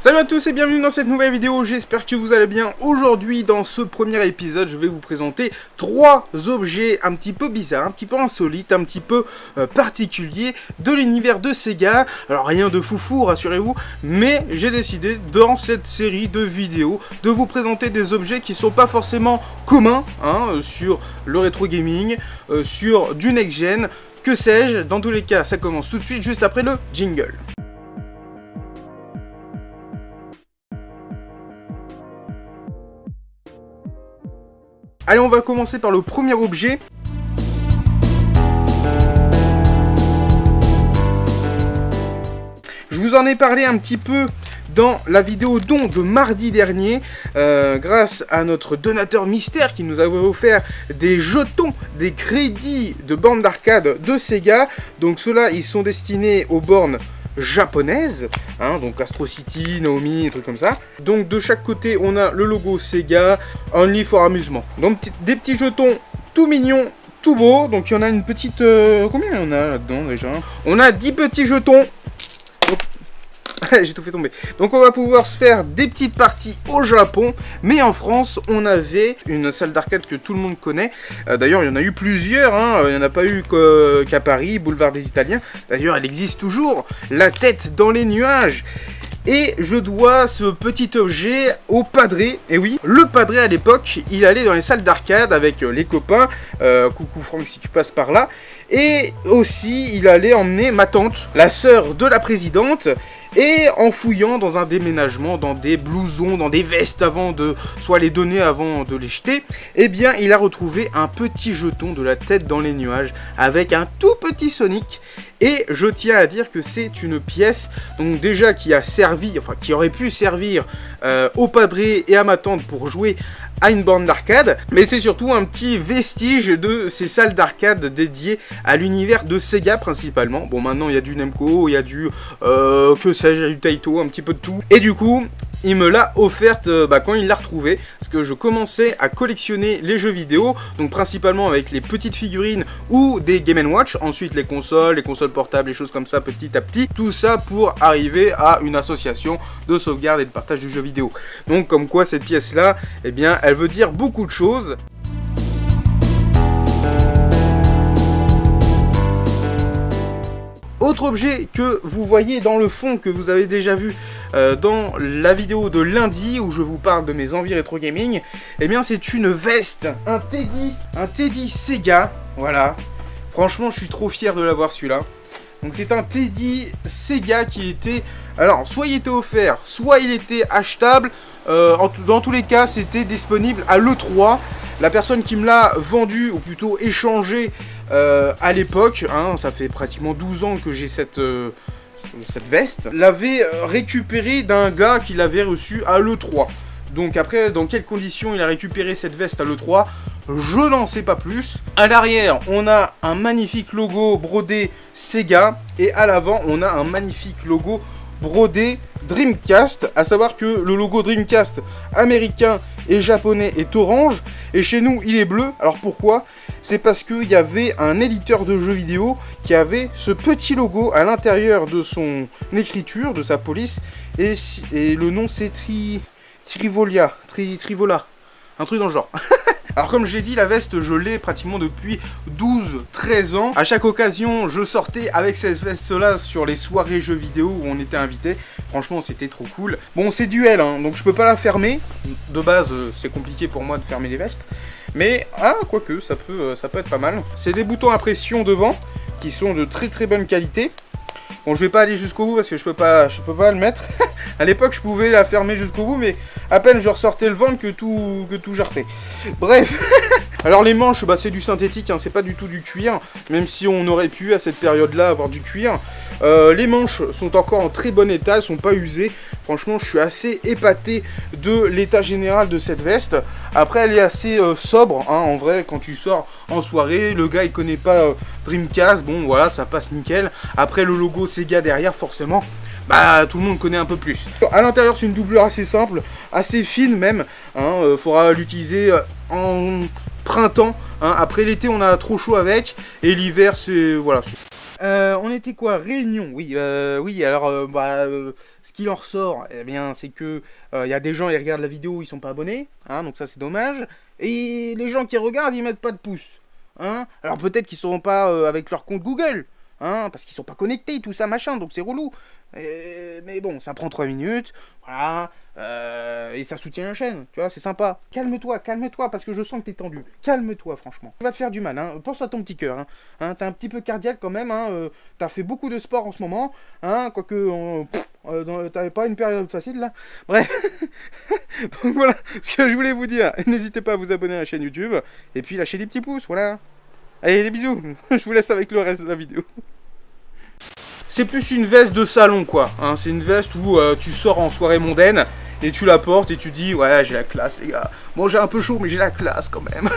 Salut à tous et bienvenue dans cette nouvelle vidéo, j'espère que vous allez bien. Aujourd'hui dans ce premier épisode je vais vous présenter 3 objets un petit peu bizarres, un petit peu insolites, un petit peu particuliers de l'univers de Sega. Alors rien de foufou rassurez-vous, mais j'ai décidé dans cette série de vidéos de vous présenter des objets qui sont pas forcément communs sur le rétro gaming, sur du next gen, que sais-je. Dans tous les cas ça commence tout de suite juste après le jingle. Allez, on va commencer par le premier objet. Je vous en ai parlé un petit peu dans la vidéo don de mardi dernier, grâce à notre donateur mystère qui nous avait offert des jetons, des crédits de bornes d'arcade de Sega. Donc ceux-là, ils sont destinés aux bornes japonaise, donc Astro City, Naomi, des trucs comme ça. Donc de chaque côté on a le logo Sega, Only for amusement. Donc des petits jetons tout mignons, tout beaux. Donc il y en a une petite... combien il y en a là-dedans déjà? On a 10 petits jetons. J'ai tout fait tomber. Donc on va pouvoir se faire des petites parties au Japon, mais en France on avait une salle d'arcade que tout le monde connaît. D'ailleurs il y en a eu plusieurs, il n'y en a pas eu qu'à Paris, Boulevard des Italiens. D'ailleurs elle existe toujours, la tête dans les nuages. Et je dois ce petit objet au padré. Et oui, le padré à l'époque, il allait dans les salles d'arcade avec les copains. Coucou Franck si tu passes par là. Et aussi, il allait emmener ma tante, la sœur de la présidente. Et en fouillant dans un déménagement, dans des blousons, dans des vestes avant de soit les donner avant de les jeter, eh bien il a retrouvé un petit jeton de la tête dans les nuages avec un tout petit Sonic. Et je tiens à dire que c'est une pièce donc déjà qui a servi, enfin qui aurait pu servir au padré et à ma tante pour jouer à une borne d'arcade, mais c'est surtout un petit vestige de ces salles d'arcade dédiées à l'univers de Sega principalement. Bon, maintenant il y a du Namco, il y a du que sais-je, du Taito, un petit peu de tout. Et du coup, il me l'a offerte quand il l'a retrouvée, parce que je commençais à collectionner les jeux vidéo, donc principalement avec les petites figurines ou des Game & Watch, ensuite les consoles portables, les choses comme ça petit à petit, tout ça pour arriver à une association de sauvegarde et de partage du jeu vidéo. Donc comme quoi cette pièce là, eh bien elle veut dire beaucoup de choses. Autre objet que vous voyez dans le fond, que vous avez déjà vu dans la vidéo de lundi où je vous parle de mes envies rétro gaming, eh bien c'est une veste, un Teddy Sega, voilà. Franchement je suis trop fier de l'avoir celui-là. Donc c'est un Teddy Sega qui était... Alors soit il était offert, soit il était achetable. Dans tous les cas c'était disponible à l'E3. La personne qui me l'a vendu, ou plutôt échangé à l'époque, ça fait pratiquement 12 ans que j'ai cette veste, l'avait récupérée d'un gars qui l'avait reçu à l'E3. Donc après, dans quelles conditions il a récupéré cette veste à l'E3, je n'en sais pas plus. À l'arrière, on a un magnifique logo brodé Sega, et à l'avant, on a un magnifique logo brodé Dreamcast, à savoir que le logo Dreamcast américain et japonais est orange, et chez nous il est bleu. Alors pourquoi? C'est parce qu'il y avait un éditeur de jeux vidéo qui avait ce petit logo à l'intérieur de son écriture, de sa police, et le nom c'est Trivola, un truc dans le genre. Alors comme j'ai dit, la veste je l'ai pratiquement depuis 12-13 ans. À chaque occasion je sortais avec cette veste là sur les soirées jeux vidéo où on était invité. Franchement c'était trop cool. Bon c'est duel donc je peux pas la fermer. De base c'est compliqué pour moi de fermer les vestes. Mais quoique ça peut être pas mal. C'est des boutons à pression devant qui sont de très bonne qualité. Bon je vais pas aller jusqu'au bout parce que je peux pas le mettre. À l'époque je pouvais la fermer jusqu'au bout, mais à peine je ressortais le ventre que tout jartait. Bref. Alors les manches, c'est du synthétique, c'est pas du tout du cuir, même si on aurait pu à cette période-là avoir du cuir. Les manches sont encore en très bon état, elles sont pas usées. Franchement, je suis assez épaté de l'état général de cette veste. Après, elle est assez sobre, en vrai, quand tu sors en soirée, le gars il connaît pas Dreamcast, bon voilà, ça passe nickel. Après le logo Sega derrière, forcément, tout le monde connaît un peu plus. À l'intérieur, c'est une doublure assez simple, assez fine même. Faudra l'utiliser en printemps. Après l'été, on a trop chaud avec. Et l'hiver, c'est... Voilà. On était quoi? Réunion, oui. Oui, alors... qu'il en ressort, eh bien, c'est que y a des gens, ils regardent la vidéo, ils sont pas abonnés, hein, donc ça c'est dommage. Et les gens qui regardent, ils mettent pas de pouce. Hein. Alors peut-être qu'ils seront pas avec leur compte Google, hein, parce qu'ils sont pas connectés, tout ça, machin, donc c'est relou. Mais bon, ça prend 3 minutes, voilà, et ça soutient la chaîne, tu vois, c'est sympa. Calme-toi, parce que je sens que t'es tendu. Calme-toi, franchement. Tu vas te faire du mal, hein. Pense à ton petit cœur, hein. T'es un petit peu cardiaque quand même, hein. T'as fait beaucoup de sport en ce moment, hein, quoique t'avais pas une période facile, là. Bref, donc voilà, ce que je voulais vous dire. N'hésitez pas à vous abonner à la chaîne YouTube, et puis lâchez des petits pouces, voilà. Allez, des bisous. Je vous laisse avec le reste de la vidéo. C'est plus une veste de salon, quoi. Hein. C'est une veste où tu sors en soirée mondaine et tu la portes et tu dis ouais, j'ai la classe, les gars. Bon, j'ai un peu chaud, mais j'ai la classe quand même.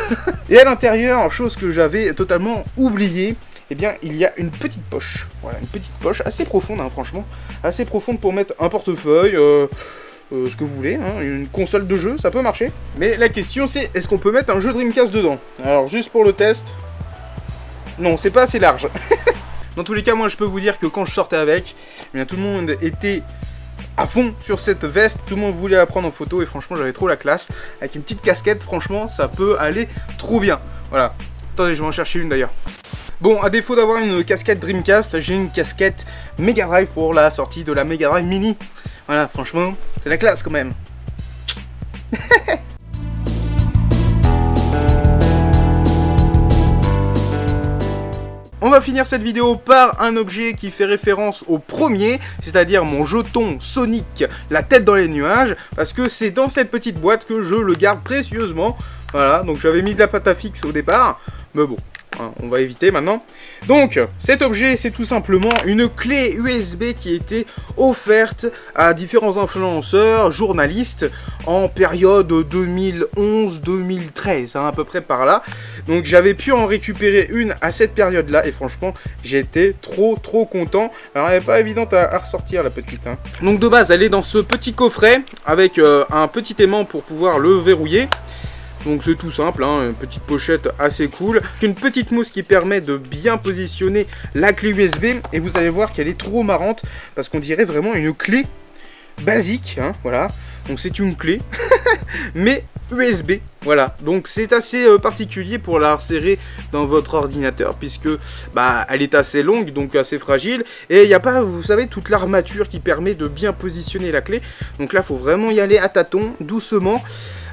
Et à l'intérieur, chose que j'avais totalement oubliée, eh bien, il y a une petite poche. Voilà, une petite poche assez profonde, hein, franchement. Assez profonde pour mettre un portefeuille, ce que vous voulez. Hein. Une console de jeu, ça peut marcher. Mais la question, c'est est-ce qu'on peut mettre un jeu Dreamcast dedans? Alors, juste pour le test. Non, c'est pas assez large. Dans tous les cas, moi je peux vous dire que quand je sortais avec, eh bien, tout le monde était à fond sur cette veste, tout le monde voulait la prendre en photo et franchement j'avais trop la classe. Avec une petite casquette, franchement ça peut aller trop bien. Voilà. Attendez, je vais en chercher une d'ailleurs. Bon, à défaut d'avoir une casquette Dreamcast, j'ai une casquette Mega Drive pour la sortie de la Mega Drive Mini. Voilà, franchement, c'est la classe quand même. On va finir cette vidéo par un objet qui fait référence au premier, c'est-à-dire mon jeton Sonic, la tête dans les nuages, parce que c'est dans cette petite boîte que je le garde précieusement. Voilà, donc j'avais mis de la pâte à fixe au départ, mais bon, hein, on va éviter maintenant. Donc, cet objet, c'est tout simplement une clé USB qui a été offerte à différents influenceurs, journalistes, en période 2011-2013, hein, à peu près par là. Donc, j'avais pu en récupérer une à cette période-là, et franchement, j'étais trop content. Alors, elle n'est pas évidente à ressortir, la petite. Hein. Donc, de base, elle est dans ce petit coffret, avec un petit aimant pour pouvoir le verrouiller. Donc c'est tout simple, hein, une petite pochette assez cool. Une petite mousse qui permet de bien positionner la clé USB. Et vous allez voir qu'elle est trop marrante parce qu'on dirait vraiment une clé basique. Hein, voilà. Donc c'est une clé, mais USB. Voilà. Donc c'est assez particulier pour la resserrer dans votre ordinateur puisque bah, elle est assez longue, donc assez fragile. Et il n'y a pas, vous savez, toute l'armature qui permet de bien positionner la clé. Donc là, il faut vraiment y aller à tâtons, doucement.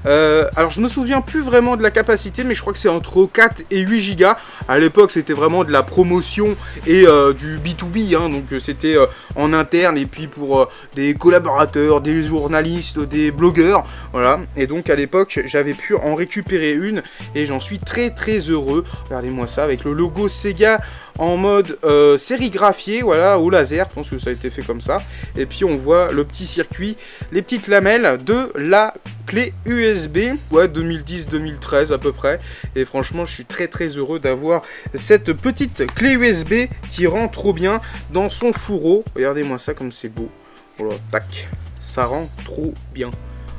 Alors je me souviens plus vraiment de la capacité, mais je crois que c'est entre 4 et 8 Go. À l'époque c'était vraiment de la promotion et du B2B, hein, donc c'était en interne et puis pour des collaborateurs, des journalistes, des blogueurs, voilà. Et donc à l'époque j'avais pu en récupérer une et j'en suis très heureux. Regardez-moi ça avec le logo Sega en mode sérigraphié, voilà, au laser, je pense que ça a été fait comme ça. Et puis on voit le petit circuit, les petites lamelles de la clé USB, ouais, 2010-2013 à peu près. Et franchement, je suis très heureux d'avoir cette petite clé USB qui rend trop bien dans son fourreau. Regardez-moi ça comme c'est beau. Voilà, tac, ça rend trop bien.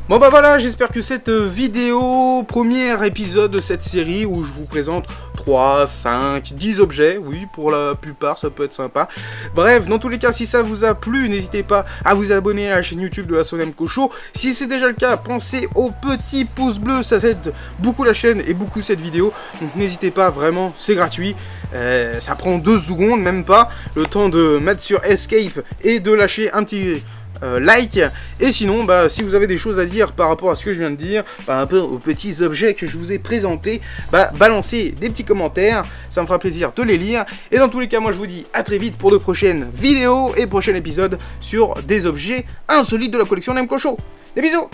Bon bah voilà, j'espère que cette vidéo, premier épisode de cette série où je vous présente 3, 5, 10 objets, oui pour la plupart ça peut être sympa. Bref, dans tous les cas si ça vous a plu, n'hésitez pas à vous abonner à la chaîne YouTube de la Sonemco Show. Si c'est déjà le cas, pensez au petit pouce bleu, ça aide beaucoup la chaîne et beaucoup cette vidéo. Donc n'hésitez pas, vraiment c'est gratuit, ça prend 2 secondes même pas, le temps de mettre sur Escape et de lâcher un petit... like. Et sinon bah, si vous avez des choses à dire par rapport à ce que je viens de dire, par rapport aux petits objets que je vous ai présentés, bah balancez des petits commentaires, ça me fera plaisir de les lire. Et dans tous les cas moi je vous dis à très vite pour de prochaines vidéos et prochains épisodes sur des objets insolites de la collection Nemco Show. Des bisous.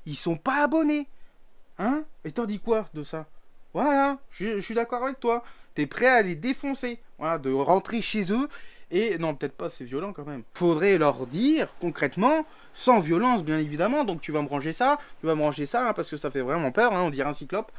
Ils sont pas abonnés, hein? Et t'en dis quoi de ça? Voilà, je suis d'accord avec toi. T'es prêt à les défoncer, voilà, de rentrer chez eux. Et non, peut-être pas, c'est violent quand même. Faudrait leur dire concrètement, sans violence bien évidemment. Donc tu vas me ranger ça, hein, parce que ça fait vraiment peur, hein, on dirait un cyclope.